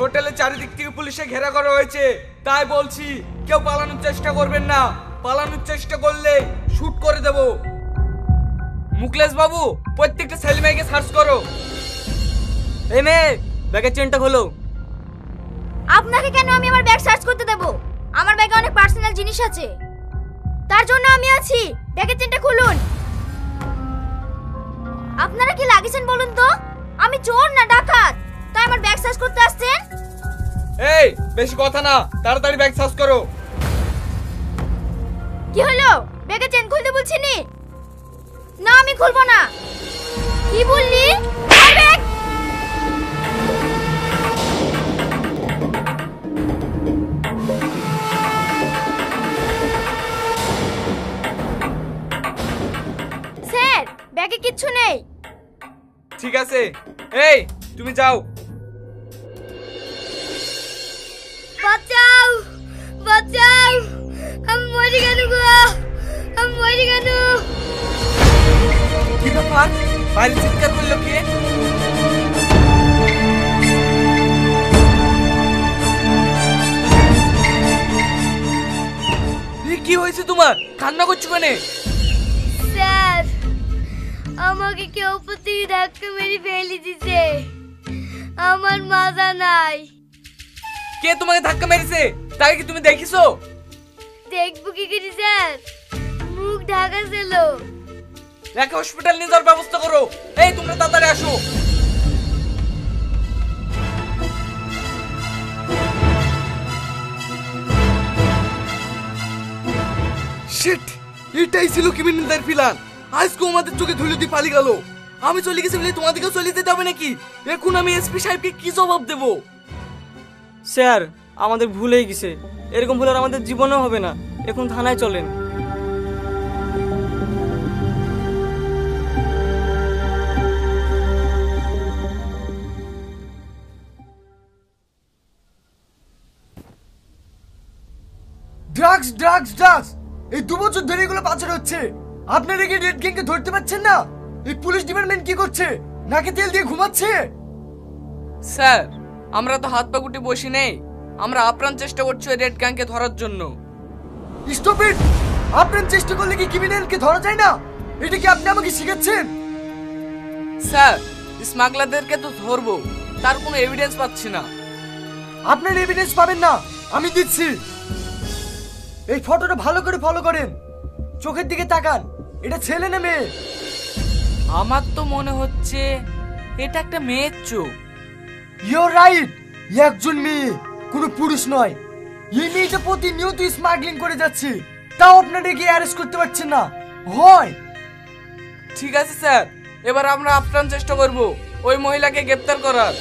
হোটেলের চারিদিক থেকে পুলিশে ঘেরা করা হয়েছে, তাই বলছি কেউ পালানোর চেষ্টা করবেন না। পালানোর চেষ্টা করলে শুট করে দেব। মুকলেশ বাবু, প্রত্যেকটা ছেলে মেয়েকে সার্চ করো। এই মেয়ে, ব্যাগের চেনটা খোলো। আপনাকে কেন আমি আমার ব্যাগ সার্চ করতে দেব? আমার ব্যাগে অনেক পার্সোনাল জিনিস আছে, তার জন্য আমি আছি। ব্যাগের চেনটা খুলুন। আপনারা কি লাগিয়েছেন বলুন তো? আমি চোর না ডাকাত, তাই আমার ব্যাগ সার্চ করতে আসছেন? এই বেশি কথা না, তাড়াতাড়ি ব্যাগ সার্চ করো। কি হলো? ব্যাগের চেন খুলতে বলছি নি? না আমি খুলবো না। কি বললি? ব্যাগ স্যার, ব্যাগে কিচ্ছু নেই। ঠিক আছে, এই তুমি যাও। বাঁচাও, বাঁচাও, আমি মরে গেল গো, আমি মরে গেল। কি ব্যাপার, বাইরে চিৎকার করলো কে? কি হয়েছে তোমার? কান্না করছো কেন? স্যার, আমাকে কেউ উপর থেকে ধাক্কা মেরে ফেলে দিছে, আমার মাজা নাই। কে তোমাকে ধাক্কা মেরেছে? তাই কি তুমি দেখিছো? দেখবো কি করে স্যার, মুখ ঢাকা ছিল। একে হসপিটাল নিয়ে যাওয়ার ব্যবস্থা করো। এই তোমরা তাড়াতাড়ি আসো। শিট, এটাই ছিল ক্রিমিনালদের প্ল্যান। আজকে আমাদের চোখে ধুলো দিয়ে পালিয়ে গেল। আমি চলে গেছি বলে তোমাদেরকেও চলে যেতে হবে নাকি? এখন আমি এসপি সাহেবকে কি জবাব দেব? স্যার, আমাদের ভুল হয়ে গেছে। এরকম ভুল আর আমাদের জীবনেও হবে না। এখন থানায় চলেন। ড্রাগস ড্রাগস ড্রাগস, এই 2 বছর ধরে এগুলো পাচার হচ্ছে। আপনারা কি রেড গ্যাংকে ধরতে পারছেন না? এই পুলিশ ডিপার্টমেন্ট কি করছে? নাকে তেল দিয়ে ঘুমাচ্ছে? স্যার, আমরা তো হাত পা গুটি বসি নেই। আমরা আপ্রাণ চেষ্টা করছি রেড গ্যাংকে ধরার জন্য। Stop it! আপনার চেষ্টা করলে কি ক্রিমিনালকে ধরা যায় না? এটা কি আপনি আমাকে শিখাচ্ছেন? স্যার, স্মাগলারদেরকে তো ধরবো, তার কোনো এভিডেন্স পাচ্ছি না। আপনার এভিডেন্স পাবেন না, আমি দিচ্ছি। এই ফটোটা ভালো করে ফলো করেন, চোখের দিকে তাকান। এটা ছেলে না মেয়ে? আমার তো মনে হচ্ছে এটা একটা মেয়ের চোখ। ইউ রাইট, একজন মেয়ে, কোনো পুরুষ নয়। এই মেয়েটা প্রতিনিয়ত স্মাগলিং করে যাচ্ছে, তাও আপনারা কি অ্যারেস্ট করতে পারছেন না? হয় ঠিক আছে স্যার, এবার আমরা আপ্রাণ চেষ্টা করব ওই মহিলাকে গ্রেফতার করার।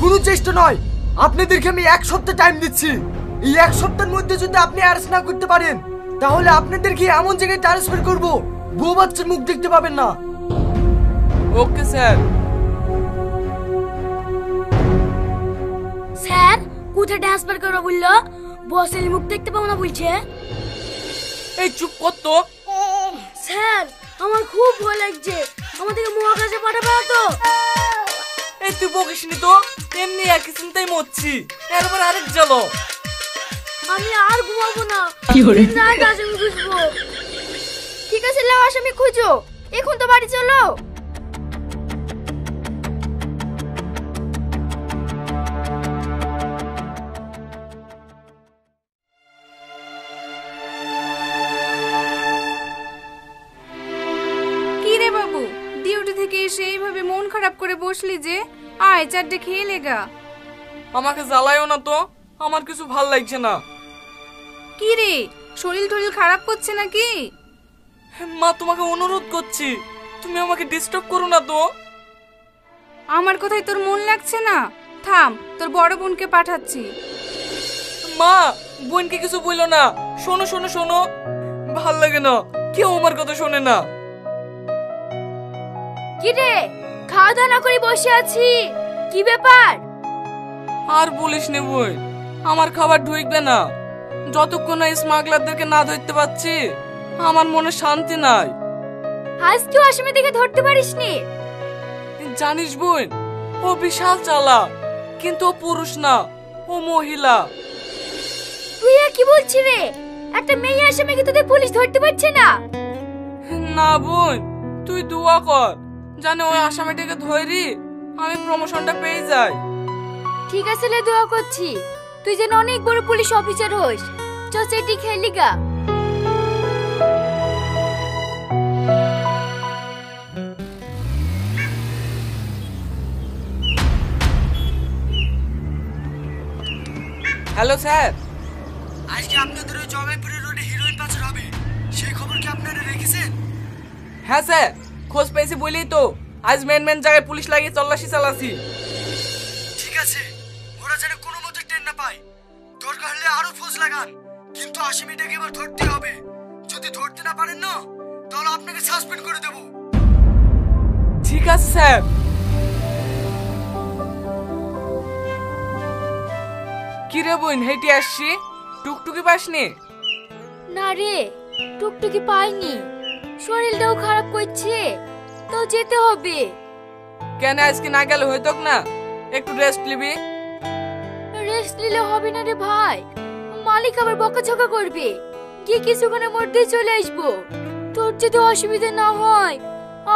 কোনো চেষ্টা নয়, আপনাদেরকে আমি 1 সপ্তাহ টাইম দিচ্ছি। এই 1 সপ্তাহের মধ্যে যদি আপনি অ্যারেস্ট না করতে পারেন, তাহলে আপনাদেরকে এমন জায়গায় ট্রান্সফার করব বউ বাচ্চার মুখ দেখতে পাবেন না। Okay sir. স্যার, কোথায় ট্রান্সফার করো বললো? বসের মুখ দেখতে পাবো না বলছে। এই চুপ কর তো। স্যার, আমার খুব ভয় লাগছে, আমাদেরকে মহাকাশে পাঠাবে না তো? এই তুই বকিসনি তো, এমনি একই চিন্তায় মরছি, এরপর আরেক জ্বালো। আমি আর ঘুমাবো না, না কাজে বুঝবো। ঠিক আছে, লাও আসামি খুঁজো, এখন তো বাড়ি চলো। কি রে বাবু, ডিউটি থেকে এসে এইভাবে মন খারাপ করে বসলি যে? আয়, চারটে খেয়ে লেগা। আমাকে জ্বালায়ও না তো, আমার কিছু ভাল লাগছে না। কি রে, শরীর টরিল খারাপ করছে নাকি? মা, তোমাকে অনুরোধ করছি, তুমি আমাকে ডিস্টার্ব করো না তো। আমার কথাই তোর মন লাগছে না? থাম, তোর বড় বোনকে পাঠাচ্ছি। মা, বোনকে কিছু বললো না। শোনো শোনো শোনো, ভাল লাগে না, কেউ আমার কথা শোনে না। কি রে, খাওয়া দাওয়া না করে বসে আছি, কি ব্যাপার? আর বলিস নে বোন, আমার খাবার ঢুকবে না যতক্ষণ না স্মাগলারদেরকে না ধরতে পারছি। আমার মনে শান্তি নাই। আজকেও আসামি দেখে ধরতে পারিসনি? জানিস বোন, ও বিশাল চালাক। কিন্তু ও পুরুষ না, ও মহিলা। তুই আর কি বলছিস রে? একটা মেয়ে আসামিকে তোদের পুলিশ ধরতে পারছে না। না বোন, তুই দোয়া কর জানে ওই আসামিটাকে ধরি আমি প্রমোশনটা পেয়ে যাই। ঠিক আছে লে, দোয়া করছি তুই যেন অনেক বড় পুলিশ অফিসার হোস। চচেটি খেলি গা। Hello sir. আজকে আপনাদের ওই জমাইপুরের রোডে হিরোইন পাচার হবে, সেই খবর কি আপনারা রেখেছেন? হ্যাঁ স্যার, খোঁজ পেয়েছি বলেই তো আজ মেন জায়গায় পুলিশ লাগিয়ে তল্লাশি চালাচ্ছি। ঠিক আছে, ওরা যেন কোনো মতে টেন না পায়। দরকার হলে আরো ফোর্স লাগান, কিন্তু আসামিটাকে এবার ধরতে হবে। যদি ধরতে না পারেন না, তাহলে আপনাকে সাসপেন্ড করে দেব। ঠিক আছে স্যার। কি রে বোন, হেঁটে আসছি, টুকটুকি পাসনি? না রে, টুকটুকি পাইনি, শরীরটাও খারাপ করছে, তো যেতে হবে। কেন আজকে না গেলে হইতো না? একটু রেস্ট নিবি। রেস্ট নিলে হবে না রে ভাই, মালিক আবার বকাঝকা করবে। গিয়ে কিছুক্ষণের মধ্যেই চলে আসবো। তোর যদি অসুবিধা না হয়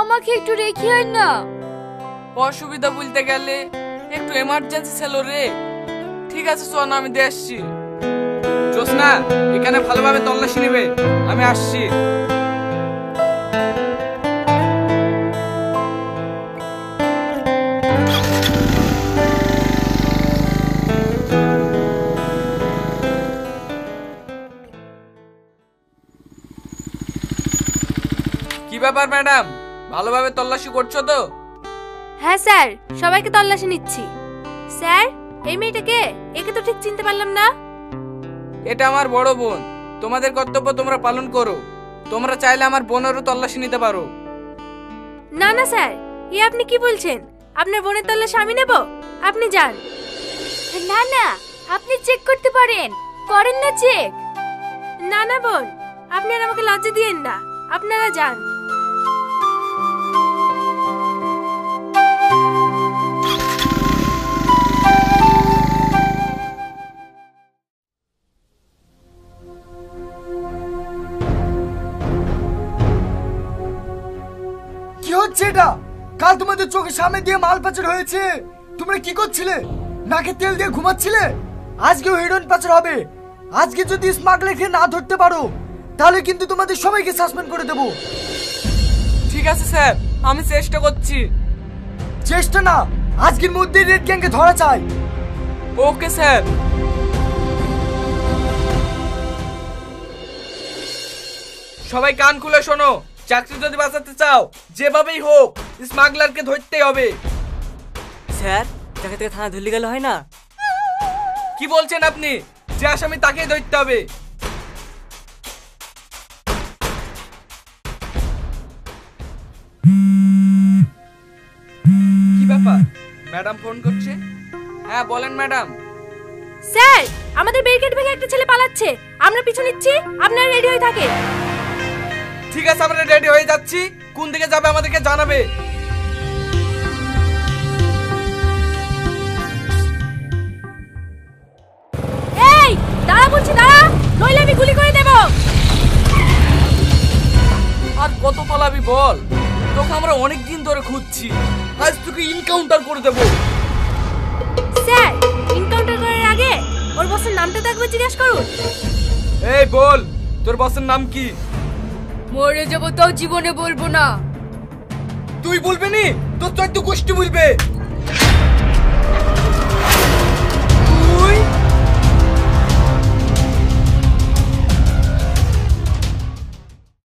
আমাকে একটু রেখে আয় না। অসুবিধা বলতে গেলে একটু এমার্জেন্সি ছিল রে। ঠিক আছে শোন, আমি দিয়ে আসছি। জোসনা, এখানে ভালোভাবে তল্লাশি নেবে, আমি আসছি। কি ব্যাপার ম্যাডাম, ভালোভাবে তল্লাশি করছো তো? হ্যাঁ স্যার, সবাইকে তল্লাশি নিচ্ছি। স্যার, এই মেয়েটাকে, একে তো ঠিক চিনতে পারলাম না। এটা আমার বড় বোন, তোমাদের কর্তব্য তোমরা পালন করো। তোমরা চাইলে আমার বোনেরও তল্লাশি নিতে পারো। না না স্যার, এ আপনি কি বলছেন? আপনার বোনের তল্লাশি আমি নেব? আপনি যান। না না, আপনি চেক করতে পারেন, করেন না চেক? না না বোন, আপনি আর আমাকে লজ্জা দিয়েন না, আপনারা যান। কি হচ্ছে এটা? কাল তোমাদের চোখের সামনে দিয়ে মাল পাচার হয়েছে, তোমরা কি করছিলে? নাকে তেল দিয়ে ঘুমাচ্ছিলে? আজকেও হিরোইন পাচার হবে। আজকে যদি স্মাগলারকে না ধরতে পারো, তাহলে কিন্তু তোমাদের সবাইকে সাসপেন্ড করে দেব। ঠিক আছে স্যার, আমি চেষ্টা করছি। চেষ্টা না, আজকের মধ্যে রেড গ্যাংকে ধরা চাই। Okay sir. সবাই কান খুলে শোনো, চাকরি যদি বাঁচাতে চাও যেভাবেই হোক স্মাগলারকে ধরতেই হবে। স্যার, যাকে থেকে থানা ধরলে গেলে হয় না? কি বলছেন আপনি? যে আসামি তাকেই ধরতে হবে। কি ব্যাপার, ম্যাডাম ফোন করছে? হ্যাঁ বলেন ম্যাডাম। স্যার, আমাদের ব্যারিকেড ভেঙে একটা ছেলে পালাচ্ছে, আমরা পিছু নিচ্ছি, আপনারা রেডি হয়ে থাকেন। ঠিক আছে, আমরা রেডি হয়ে যাচ্ছি। কোন দিকে যাবে আমাদেরকে জানাবে। এই দাঁড়া বলছি, দাঁড়া, নইলে আমি গুলি করে দেব। আর কত পালাবি বল? তোকে আমরা অনেক দিন ধরে খুঁজছি, আজ তোকে ইনকাউন্টার করে দেব। স্যার, এনকাউন্টার করার আগে ওর বসের নামটা তো একবার জিজ্ঞেস করুন। এই বল, তোর বসের নাম কি? মরে যাবো তাও জীবনে বলবো না। তুই বলবি নি? তোর 14 গোষ্ঠী বলবে।